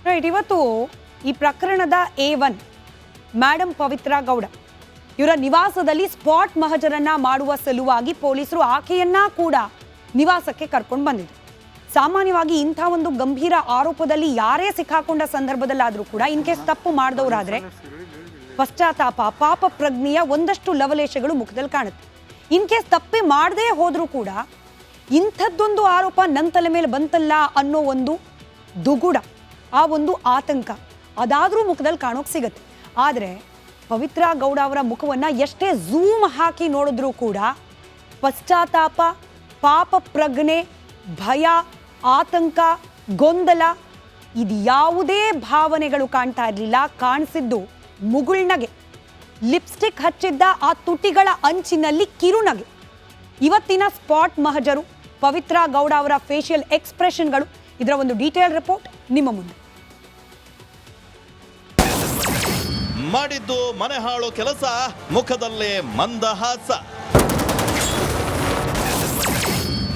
Right, ಇವತ್ತು ಈ ಪ್ರಕರಣದ A1 ಮೇಡಮ್ ಪವಿತ್ರ ಗೌಡ ಇವರ ನಿವಾಸದಲ್ಲಿ ಸ್ಪಾಟ್ ಮಹಜರನ್ನ ಮಾಡುವ ಸಲುವಾಗಿ ಪೊಲೀಸರು ಆಕೆಯನ್ನ ಕೂಡ ನಿವಾಸಕ್ಕೆ ಕರ್ಕೊಂಡು ಬಂದಿದ್ರು. ಸಾಮಾನ್ಯವಾಗಿ ಇಂಥ ಒಂದು ಗಂಭೀರ ಆರೋಪದಲ್ಲಿ ಯಾರೇ ಸಿಕ್ಕಾಕೊಂಡ ಸಂದರ್ಭದಲ್ಲಾದರೂ ಕೂಡ ಇನ್ ಕೇಸ್ ತಪ್ಪು ಮಾಡಿದವರಾದ್ರೆ ಪಶ್ಚಾತ್ತಾಪ, ಪಾಪ ಪ್ರಜ್ಞೆಯ ಒಂದಷ್ಟು ಲವಲೇಶಗಳು ಮುಖದಲ್ಲಿ ಕಾಣುತ್ತೆ. ಇನ್ ಕೇಸ್ ತಪ್ಪಿ ಮಾಡದೇ ಹೋದ್ರೂ ಕೂಡ ಇಂಥದ್ದೊಂದು ಆರೋಪ ನನ್ನ ತಲೆ ಮೇಲೆ ಬಂತಲ್ಲ ಅನ್ನೋ ಒಂದು ದುಗುಡ, ಆ ಒಂದು ಆತಂಕ ಅದಾದರೂ ಮುಖದಲ್ಲಿ ಕಾಣೋಕೆ ಸಿಗತ್ತೆ. ಆದರೆ ಪವಿತ್ರ ಗೌಡ ಅವರ ಮುಖವನ್ನು ಎಷ್ಟೇ ಝೂಮ್ ಹಾಕಿ ನೋಡಿದ್ರೂ ಕೂಡ ಪಶ್ಚಾತ್ತಾಪ, ಪಾಪ ಪ್ರಜ್ಞೆ, ಭಯ, ಆತಂಕ, ಗೊಂದಲ ಇದು ಯಾವುದೇ ಭಾವನೆಗಳು ಕಾಣ್ತಾ ಇರಲಿಲ್ಲ. ಕಾಣಿಸಿದ್ದು ಮುಗುಳ್ನಗೆ, ಲಿಪ್ಸ್ಟಿಕ್ ಹಚ್ಚಿದ್ದ ಆ ತುಟಿಗಳ ಅಂಚಿನಲ್ಲಿ ಕಿರುನಗೆ. ಇವತ್ತಿನ ಸ್ಪಾಟ್ ಮಹಜರು, ಪವಿತ್ರ ಗೌಡ ಅವರ ಫೇಶಿಯಲ್ ಎಕ್ಸ್ಪ್ರೆಷನ್ಗಳು, ಇದರ ಒಂದು ಡೀಟೇಲ್ ರಿಪೋರ್ಟ್ ನಿಮ್ಮ ಮುಂದೆ. ಮಾಡಿದ್ದು ಮನೆ ಹಾಳು ಕೆಲಸ, ಮುಖದಲ್ಲೇ ಮಂದಹಾಸ.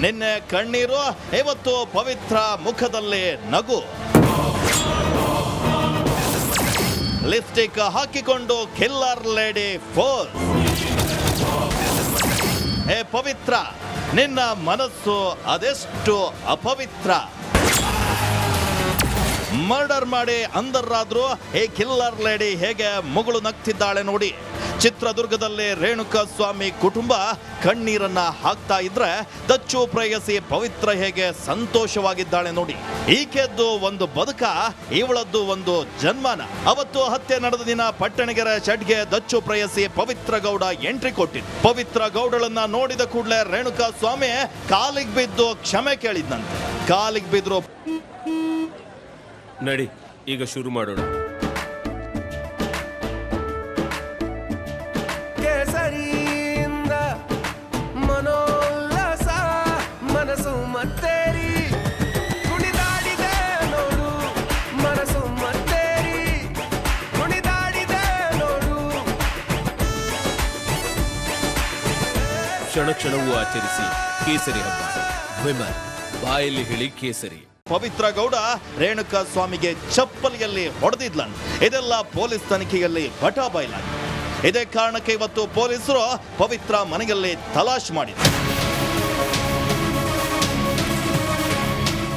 ನಿನ್ನೆ ಕಣ್ಣೀರು, ಇವತ್ತು ಪವಿತ್ರ ಮುಖದಲ್ಲೇ ನಗು. ಲಿಪ್ಸ್ಟಿಕ್ ಹಾಕಿಕೊಂಡು ಕಿಲ್ಲರ್ ಲೇಡಿ ಫೋರ್ಸ್. ಹೇ ಪವಿತ್ರ, ನಿನ್ನ ಮನಸ್ಸು ಅದೆಷ್ಟು ಅಪವಿತ್ರ. ಮರ್ಡರ್ ಮಾಡಿ ಅಂದರಾದ್ರೂ ಹೇ ಕಿಲ್ಲರ್ ಲೇಡಿ ಹೇಗೆ ಮುಗುಳು ನಗ್ತಿದ್ದಾಳೆ ನೋಡಿ. ಚಿತ್ರದುರ್ಗದಲ್ಲಿ ರೇಣುಕಾ ಸ್ವಾಮಿ ಕುಟುಂಬ ಕಣ್ಣೀರನ್ನ ಹಾಕ್ತಾ ಇದ್ರೆ ದಚ್ಚು ಪ್ರೇಯಸಿ ಪವಿತ್ರ ಹೇಗೆ ಸಂತೋಷವಾಗಿದ್ದಾಳೆ ನೋಡಿ. ಈಕೆದ್ದು ಒಂದು ಬದುಕ, ಇವಳದ್ದು ಒಂದು ಜನ್ಮನ. ಅವತ್ತು ಹತ್ಯೆ ನಡೆದ ದಿನ ಪಟ್ಟಣಗೆರೆ ಶೆಡ್ಗೆ ದಚ್ಚು ಪ್ರೇಯಸಿ ಪವಿತ್ರ ಗೌಡ ಎಂಟ್ರಿ ಕೊಟ್ಟಿದ್ದು. ಪವಿತ್ರ ಗೌಡಳನ್ನ ನೋಡಿದ ಕೂಡಲೇ ರೇಣುಕಾ ಸ್ವಾಮಿ ಕಾಲಿಗೆ ಬಿದ್ದು ಕ್ಷಮೆ ಕೇಳಿದ್ನಂತೆ. ಕಾಲಿಗೆ ಬಿದ್ರು. ನಡಿ, ಈಗ ಶುರು ಮಾಡೋಣ. ಕೇಸರಿಯಿಂದ ಮನೋಲ್ಲಾಸ, ಮನಸ್ಸು ಮತ್ತೇರಿ ಕುಣಿದಾಡಿದೆ ನೋಡು, ಮನಸ್ಸು ಮತ್ತೇರಿ ಕುಣಿದಾಡಿದೆ ನೋಡು. ಕ್ಷಣ ಕ್ಷಣವೂ ಆಚರಿಸಿ ಕೇಸರಿ ಹಬ್ಬ. ವಿಮಲ್ ಬಾಯಲ್ಲಿ ಹೇಳಿ ಕೇಸರಿ. ಪವಿತ್ರ ಗೌಡ ರೇಣುಕಾ ಸ್ವಾಮಿಗೆ ಚಪ್ಪಲಿಯಲ್ಲಿ ಹೊಡೆದಿದ್ಲನ್. ಇದೆಲ್ಲ ಪೊಲೀಸ್ ತನಿಖೆಯಲ್ಲಿ ಬಟಾಬಯಲಾಗಿದೆ. ಇದೇ ಕಾರಣಕ್ಕೆ ಇವತ್ತು ಪೊಲೀಸರು ಪವಿತ್ರ ಮನೆಯಲ್ಲಿ ತಲಾಶ್ ಮಾಡಿದ್ರು.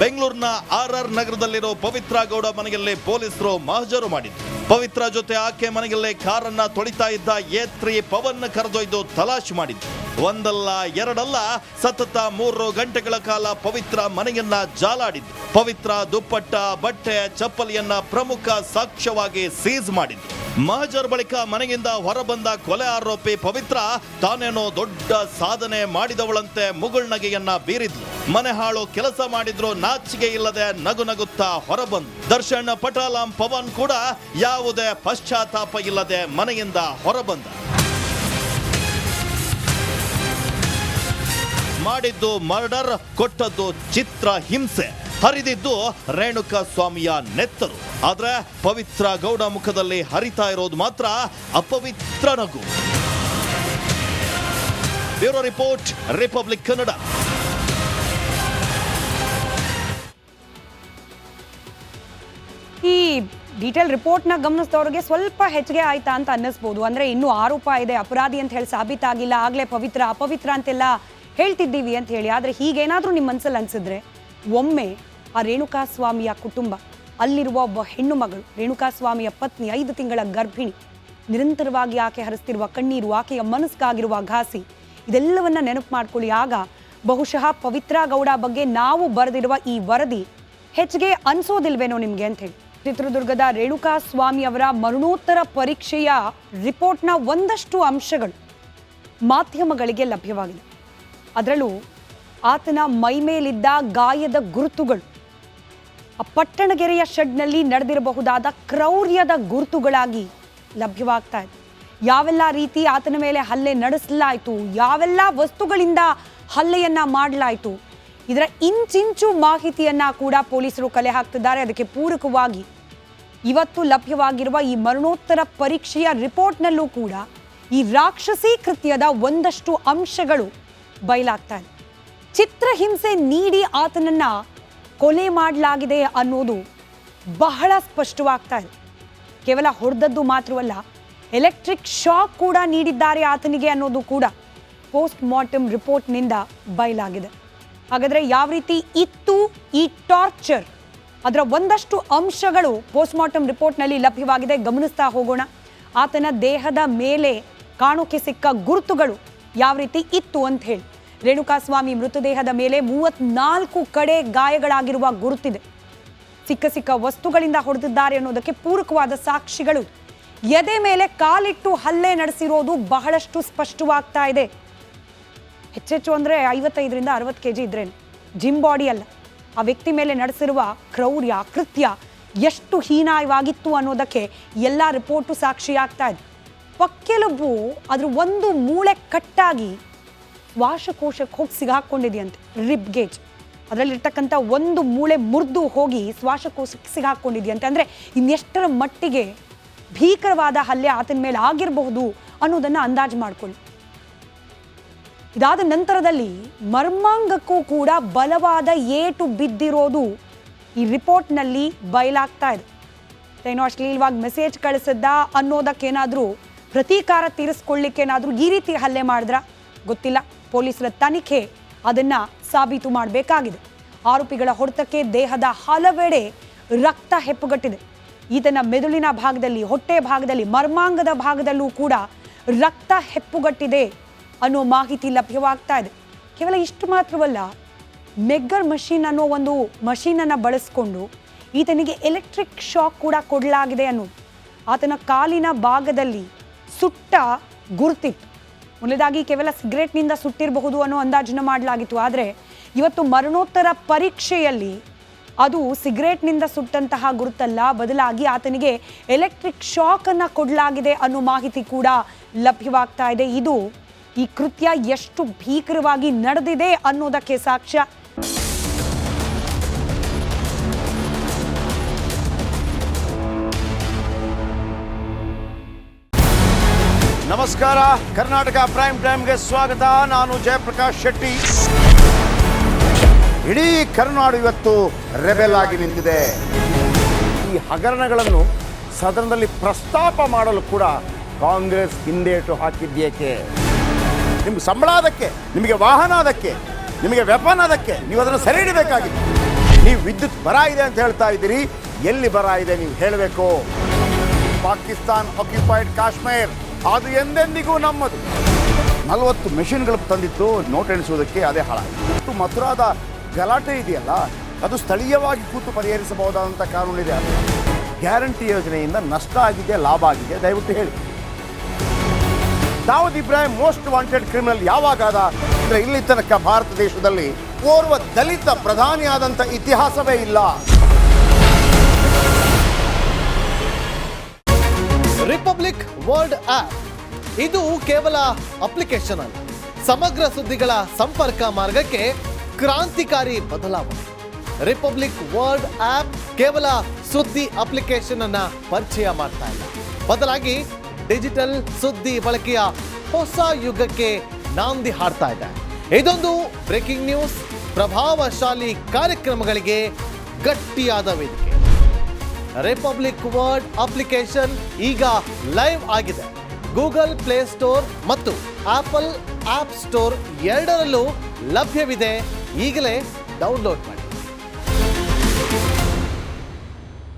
ಬೆಂಗಳೂರಿನ RR ನಗರದಲ್ಲಿರೋ ಪವಿತ್ರ ಗೌಡ ಮನೆಯಲ್ಲಿ ಪೊಲೀಸರು ಮಹಜರು ಮಾಡಿದ್ರು. ಪವಿತ್ರ ಜೊತೆ ಆಕೆ ಮನೆಯಲ್ಲೇ ಕಾರನ್ನ ತೊಳಿತಾ ಇದ್ದ A3 ಪವನ್ ಕರೆದೊಯ್ದು ತಲಾಶ್ ಮಾಡಿದ್ರು. ಒಂದಲ್ಲ ಎರಡಲ್ಲ, ಸತತ 3 ಗಂಟೆಗಳ ಕಾಲ ಪವಿತ್ರ ಮನೆಯನ್ನ ಜಾಲಾಡಿದ್ರು. ಪವಿತ್ರ ದುಪ್ಪಟ್ಟ, ಬಟ್ಟೆ, ಚಪ್ಪಲಿಯನ್ನ ಪ್ರಮುಖ ಸಾಕ್ಷ್ಯವಾಗಿ ಸೀಸ್ ಮಾಡಿದ್ರು. ಮಹಜರ್ ಬಳಿಕ ಮನೆಯಿಂದ ಹೊರಬಂದ ಕೊಲೆ ಆರೋಪಿ ಪವಿತ್ರ ತಾನೇನೋ ದೊಡ್ಡ ಸಾಧನೆ ಮಾಡಿದವಳಂತೆ ಮುಗುಳ್ನಗೆಯನ್ನ ಬೀರಿದ್ಲು. ಮನೆ ಹಾಳು ಕೆಲಸ ಮಾಡಿದ್ರು ನಾಚಿಕೆ ಇಲ್ಲದೆ ನಗು ನಗುತ್ತಾ ಹೊರಬಂದು. ದರ್ಶನ್, ಪಟಾಲಂ, ಪವನ್ ಕೂಡ ಯಾವುದೇ ಪಶ್ಚಾತ್ತಾಪ ಇಲ್ಲದೆ ಮನೆಯಿಂದ ಹೊರಬಂದ. ಮಾಡಿದ್ದು ಮರ್ಡರ್, ಕೊಟ್ಟದ್ದು ಚಿತ್ರ ಹಿಂಸೆ, ಹರಿದಿದ್ದು ರೇಣುಕಾ ಸ್ವಾಮಿಯ ನೆತ್ತರು. ಆದ್ರೆ ಪವಿತ್ರ ಗೌಡ ಮುಖದಲ್ಲಿ ಹರಿತಾ ಇರೋದು ಮಾತ್ರ ಅಪವಿತ್ರ ನಗು. Bureau report, republic Kannada. ಈ ಡೀಟೇಲ್ ರಿಪೋರ್ಟ್ನ ಗಮನಿಸಿದವ್ರಿಗೆ ಸ್ವಲ್ಪ ಹೆಚ್ಚಿಗೆ ಆಯ್ತಾ ಅಂತ ಅನ್ನಿಸ್ಬೋದು. ಅಂದರೆ ಇನ್ನೂ ಆರೋಪ ಇದೆ, ಅಪರಾಧಿ ಅಂತ ಹೇಳಿ ಸಾಬೀತಾಗಿಲ್ಲ, ಆಗಲೇ ಪವಿತ್ರ ಅಪವಿತ್ರ ಅಂತೆಲ್ಲ ಹೇಳ್ತಿದ್ದೀವಿ ಅಂತ ಹೇಳಿ. ಆದರೆ ಹೀಗೇನಾದರೂ ನಿಮ್ಮ ಮನಸ್ಸಲ್ಲಿ ಅನಿಸಿದ್ರೆ ಒಮ್ಮೆ ಆ ರೇಣುಕಾ ಸ್ವಾಮಿಯ ಕುಟುಂಬ, ಅಲ್ಲಿರುವ ಒಬ್ಬ ಹೆಣ್ಣು ಮಗಳು, ರೇಣುಕಾ ಸ್ವಾಮಿಯ ಪತ್ನಿ, 5 ತಿಂಗಳ ಗರ್ಭಿಣಿ, ನಿರಂತರವಾಗಿ ಆಕೆ ಹರಿಸ್ತಿರುವ ಕಣ್ಣೀರು, ಆಕೆಯ ಮನಸ್ಸಿಗಾಗಿರುವ ಘಾಸಿ, ಇದೆಲ್ಲವನ್ನ ನೆನಪು ಮಾಡ್ಕೊಳ್ಳಿ. ಆಗ ಬಹುಶಃ ಪವಿತ್ರ ಗೌಡ ಬಗ್ಗೆ ನಾವು ಬರೆದಿರುವ ಈ ವರದಿ ಹೆಚ್ಚಿಗೆ ಅನ್ಸೋದಿಲ್ವೇನೋ ನಿಮಗೆ ಅಂತ ಹೇಳಿ. ಚಿತ್ರದುರ್ಗದ ರೇಣುಕಾ ಸ್ವಾಮಿ ಅವರ ಮರಣೋತ್ತರ ಪರೀಕ್ಷೆಯ ರಿಪೋರ್ಟ್ನ ಒಂದಷ್ಟು ಅಂಶಗಳು ಮಾಧ್ಯಮಗಳಿಗೆ ಲಭ್ಯವಾಗಿದೆ. ಅದರಲ್ಲೂ ಆತನ ಮೈಮೇಲಿದ್ದ ಗಾಯದ ಗುರುತುಗಳು, ಆ ಪಟ್ಟಣಗೆರೆಯ ಶೆಡ್ನಲ್ಲಿ ನಡೆದಿರಬಹುದಾದ ಕ್ರೌರ್ಯದ ಗುರುತುಗಳಾಗಿ ಲಭ್ಯವಾಗ್ತಾ ಇದೆ. ಯಾವೆಲ್ಲ ರೀತಿ ಆತನ ಮೇಲೆ ಹಲ್ಲೆ ನಡೆಸಲಾಯಿತು, ಯಾವೆಲ್ಲ ವಸ್ತುಗಳಿಂದ ಹಲ್ಲೆಯನ್ನ ಮಾಡಲಾಯಿತು, ಇದರ ಇಂಚಿಂಚು ಮಾಹಿತಿಯನ್ನ ಕೂಡ ಪೊಲೀಸರು ಕಲೆ ಹಾಕ್ತಿದ್ದಾರೆ. ಅದಕ್ಕೆ ಪೂರಕವಾಗಿ ಇವತ್ತು ಲಭ್ಯವಾಗಿರುವ ಈ ಮರಣೋತ್ತರ ಪರೀಕ್ಷೆಯ ರಿಪೋರ್ಟ್ನಲ್ಲೂ ಕೂಡ ಈ ರಾಕ್ಷಸಿ ಕೃತ್ಯದ ಒಂದಷ್ಟು ಅಂಶಗಳು ಬಯಲಾಗ್ತಾ ಇದೆ. ಚಿತ್ರಹಿಂಸೆ ನೀಡಿ ಆತನನ್ನ ಕೊಲೆ ಮಾಡಲಾಗಿದೆ ಅನ್ನೋದು ಬಹಳ ಸ್ಪಷ್ಟವಾಗ್ತಾ ಇದೆ. ಕೇವಲ ಹೊಡೆದದ್ದು ಮಾತ್ರವಲ್ಲ, ಎಲೆಕ್ಟ್ರಿಕ್ ಶಾಕ್ ಕೂಡ ನೀಡಿದ್ದಾರೆ ಆತನಿಗೆ ಅನ್ನೋದು ಕೂಡ ಪೋಸ್ಟ್ ಮಾರ್ಟಮ್ ರಿಪೋರ್ಟ್ನಿಂದ ಬಯಲಾಗಿದೆ. ಹಾಗಾದರೆ ಯಾವ ರೀತಿ ಇತ್ತು ಈ ಟಾರ್ಚರ್? ಅದರ ಒಂದಷ್ಟು ಅಂಶಗಳು ಪೋಸ್ಟ್ ಮಾರ್ಟಮ್ ರಿಪೋರ್ಟ್ನಲ್ಲಿ ಲಭ್ಯವಾಗಿದೆ, ಗಮನಿಸ್ತಾ ಹೋಗೋಣ. ಆತನ ದೇಹದ ಮೇಲೆ ಕಾಣೋಕೆ ಸಿಕ್ಕ ಗುರುತುಗಳು ಯಾವ ರೀತಿ ಇತ್ತು ಅಂತ ಹೇಳಿ. ರೇಣುಕಾಸ್ವಾಮಿ ಮೃತದೇಹದ ಮೇಲೆ 34 ಕಡೆ ಗಾಯಗಳಾಗಿರುವ ಗುರುತಿದೆ. ಸಿಕ್ಕ ವಸ್ತುಗಳಿಂದ ಹೊಡೆದಿದ್ದಾರೆ ಅನ್ನೋದಕ್ಕೆ ಪೂರಕವಾದ ಸಾಕ್ಷಿಗಳು. ಎದೆ ಮೇಲೆ ಕಾಲಿಟ್ಟು ಹಲ್ಲೆ ನಡೆಸಿರೋದು ಬಹಳಷ್ಟು ಸ್ಪಷ್ಟವಾಗ್ತಾ ಇದೆ. ಹೆಚ್ಚೆಚ್ಚು ಅಂದರೆ 55ರಿಂದ 60 kg ಇದ್ರೆ ಜಿಮ್ ಬಾಡಿ ಅಲ್ಲ. ಆ ವ್ಯಕ್ತಿ ಮೇಲೆ ನಡೆಸಿರುವ ಕ್ರೌರ್ಯ ಕೃತ್ಯ ಎಷ್ಟು ಹೀನಾಯವಾಗಿತ್ತು ಅನ್ನೋದಕ್ಕೆ ಎಲ್ಲ ರಿಪೋರ್ಟು ಸಾಕ್ಷಿಯಾಗ್ತಾ ಇದೆ. ಪಕ್ಕೆಲುಬು ಅದ್ರ ಒಂದು ಮೂಳೆ ಕಟ್ಟಾಗಿ ಶ್ವಾಸಕೋಶಕ್ಕೆ ಹೋಗಿ ಸಿಗಾಕೊಂಡಿದೆಯಂತೆ. ರಿಬ್ ಗೇಜ್ ಅದರಲ್ಲಿರ್ತಕ್ಕಂಥ ಒಂದು ಮೂಳೆ ಮುರಿದು ಹೋಗಿ ಶ್ವಾಸಕೋಶಕ್ಕೆ ಸಿಗಾಕೊಂಡಿದೆಯಂತೆ. ಅಂದರೆ ಇನ್ನೆಷ್ಟರ ಮಟ್ಟಿಗೆ ಭೀಕರವಾದ ಹಲ್ಲೆ ಆತನ ಮೇಲೆ ಆಗಿರಬಹುದು ಅನ್ನೋದನ್ನು ಅಂದಾಜು ಮಾಡಿಕೊಳ್ಳಿ. ಇದಾದ ನಂತರದಲ್ಲಿ ಮರ್ಮಾಂಗಕ್ಕೂ ಕೂಡ ಬಲವಾದ ಏಟು ಬಿದ್ದಿರೋದು ಈ ರಿಪೋರ್ಟ್ನಲ್ಲಿ ಬಯಲಾಗ್ತಾ ಇದೆ. ಏನೋ ಅಶ್ಲೀಲವಾಗಿ ಮೆಸೇಜ್ ಕಳಿಸಿದ್ದ ಅನ್ನೋದಕ್ಕೇನಾದರೂ ಪ್ರತೀಕಾರ ತೀರಿಸ್ಕೊಳ್ಳಿಕ್ಕೇನಾದರೂ ಈ ರೀತಿ ಹಲ್ಲೆ ಮಾಡಿದ್ರ ಗೊತ್ತಿಲ್ಲ. ಪೊಲೀಸರ ತನಿಖೆ ಅದನ್ನು ಸಾಬೀತು ಮಾಡಬೇಕಾಗಿದೆ. ಆರೋಪಿಗಳ ಹೊಡೆತಕ್ಕೆ ದೇಹದ ಹಲವೆಡೆ ರಕ್ತ ಹೆಪ್ಪುಗಟ್ಟಿದೆ. ಈತನ ಮೆದುಳಿನ ಭಾಗದಲ್ಲಿ, ಹೊಟ್ಟೆ ಭಾಗದಲ್ಲಿ, ಮರ್ಮಾಂಗದ ಭಾಗದಲ್ಲೂ ಕೂಡ ರಕ್ತ ಹೆಪ್ಪುಗಟ್ಟಿದೆ ಅನ್ನೋ ಮಾಹಿತಿ ಲಭ್ಯವಾಗ್ತಾ ಇದೆ. ಕೇವಲ ಇಷ್ಟು ಮಾತ್ರವಲ್ಲ, ಮೆಗ್ಗರ್ ಮಷೀನ್ ಅನ್ನೋ ಒಂದು ಮಷೀನನ್ನು ಬಳಸಿಕೊಂಡು ಈತನಿಗೆ ಎಲೆಕ್ಟ್ರಿಕ್ ಶಾಕ್ ಕೂಡ ಕೊಡಲಾಗಿದೆ ಅನ್ನೋದು. ಆತನ ಕಾಲಿನ ಭಾಗದಲ್ಲಿ ಸುಟ್ಟ ಗುರುತಿತ್ತು. ಮೊದಲದಾಗಿ ಕೇವಲ ಸಿಗರೇಟ್ನಿಂದ ಸುಟ್ಟಿರಬಹುದು ಅನ್ನೋ ಅಂದಾಜನ್ನು ಮಾಡಲಾಗಿತ್ತು. ಆದರೆ ಇವತ್ತು ಮರಣೋತ್ತರ ಪರೀಕ್ಷೆಯಲ್ಲಿ ಅದು ಸಿಗರೇಟ್ನಿಂದ ಸುಟ್ಟಂತಹ ಗುರುತಲ್ಲ, ಬದಲಾಗಿ ಆತನಿಗೆ ಎಲೆಕ್ಟ್ರಿಕ್ ಶಾಕನ್ನು ಕೊಡಲಾಗಿದೆ ಅನ್ನೋ ಮಾಹಿತಿ ಕೂಡ ಲಭ್ಯವಾಗ್ತಾ ಇದೆ. ಇದು ಈ ಕೃತ್ಯ ಎಷ್ಟು ಭೀಕರವಾಗಿ ನಡೆದಿದೆ ಅನ್ನೋದಕ್ಕೆ ಸಾಕ್ಷ್ಯ. ನಮಸ್ಕಾರ, ಕರ್ನಾಟಕ ಪ್ರೈಮ್ ಟೈಮ್ಗೆ ಸ್ವಾಗತ. ನಾನು ಜಯಪ್ರಕಾಶ್ ಶೆಟ್ಟಿ. ಇಡೀ ಕರ್ನಾಡು ಇವತ್ತು ರೆಬೆಲ್ ಆಗಿ ನಿಂತಿದೆ. ಈ ಹಗರಣಗಳನ್ನು ಸದನದಲ್ಲಿ ಪ್ರಸ್ತಾಪ ಮಾಡಲು ಕೂಡ ಕಾಂಗ್ರೆಸ್ ಹಿಂದೇಟು ಹಾಕಿದ್ದೇಕೆ? ನಿಮ್ಗೆ ಸಂಬಳ ಅದಕ್ಕೆ, ನಿಮಗೆ ವಾಹನ ಅದಕ್ಕೆ, ನಿಮಗೆ ವೆಪನ್ ಅದಕ್ಕೆ, ನೀವು ಅದನ್ನು ಸೆರೆ ಹಿಡಿಬೇಕಾಗಿತ್ತು. ನೀವು ವಿದ್ಯುತ್ ಬರ ಇದೆ ಅಂತ ಹೇಳ್ತಾ ಇದ್ದೀರಿ, ಎಲ್ಲಿ ಬರ ಇದೆ ನೀವು ಹೇಳಬೇಕು. ಪಾಕಿಸ್ತಾನ್ ಆಕ್ಯುಪೈಡ್ ಕಾಶ್ಮೀರ್ ಅದು ಎಂದೆಂದಿಗೂ ನಮ್ಮದು. 40 ಮೆಷಿನ್ಗಳು ತಂದಿತ್ತು ನೋಟ್ ಎಣಿಸುವುದಕ್ಕೆ, ಅದೇ ಹಾಳಾಯಿತು. ಮಥುರಾದ ಗಲಾಟೆ ಇದೆಯಲ್ಲ, ಅದು ಸ್ಥಳೀಯವಾಗಿ ಕೂತು ಪರಿಹರಿಸಬಹುದಾದಂಥ ಕಾನೂನಿದೆ. ಗ್ಯಾರಂಟಿ ಯೋಜನೆಯಿಂದ ನಷ್ಟ ಆಗಿದೆ, ಲಾಭ ಆಗಿದೆ, ದಯವಿಟ್ಟು ಹೇಳಿ. Dawood Ibrahim most wanted criminal ಯಾವಾಗಾದ ಅಂದರೆ ಇಲ್ಲಿ ತನಕ ಭಾರತ ದೇಶದಲ್ಲಿ ಓರ್ವ ದಲಿತ ಪ್ರಧಾನಿಯಾದಂಥ ಇತಿಹಾಸವೇ ಇಲ್ಲ. ರಿಪಬ್ಲಿಕ್ ವರ್ಲ್ಡ್ ಆಪ್ ಇದು ಕೇವಲ ಅಪ್ಲಿಕೇಶನ್ ಅಲ್ಲ, ಸಮಗ್ರ ಸುದ್ದಿಗಳ ಸಂಪರ್ಕ ಮಾರ್ಗಕ್ಕೆ ಕ್ರಾಂತಿಕಾರಿ ಬದಲಾವಣೆ. ರಿಪಬ್ಲಿಕ್ ವರ್ಲ್ಡ್ ಆಪ್ ಕೇವಲ ಸುದ್ದಿ ಅಪ್ಲಿಕೇಶನ್ ಅನ್ನ ಪರಿಚಯ ಮಾಡ್ತಾ ಇಲ್ಲ, ಬದಲಾಗಿ ಡಿಜಿಟಲ್ ಸುದ್ದಿ ಬಳಕೆಯ ಹೊಸ ಯುಗಕ್ಕೆ ನಾಂದಿ ಹಾಡ್ತಾ ಇದೆ. ಇದೊಂದು ಬ್ರೇಕಿಂಗ್ ನ್ಯೂಸ್, ಪ್ರಭಾವಶಾಲಿ ಕಾರ್ಯಕ್ರಮಗಳಿಗೆ ಗಟ್ಟಿಯಾದ ವೇದಿಕೆ. ರಿಪಬ್ಲಿಕ್ ವರ್ಲ್ಡ್ ಅಪ್ಲಿಕೇಶನ್ ಈಗ ಲೈವ್ ಆಗಿದೆ. ಗೂಗಲ್ ಪ್ಲೇ ಸ್ಟೋರ್ ಮತ್ತು ಆಪಲ್ ಆಪ್ ಸ್ಟೋರ್ ಎರಡರಲ್ಲೂ ಲಭ್ಯವಿದೆ. ಈಗಲೇ ಡೌನ್ಲೋಡ್ ಮಾಡಿ.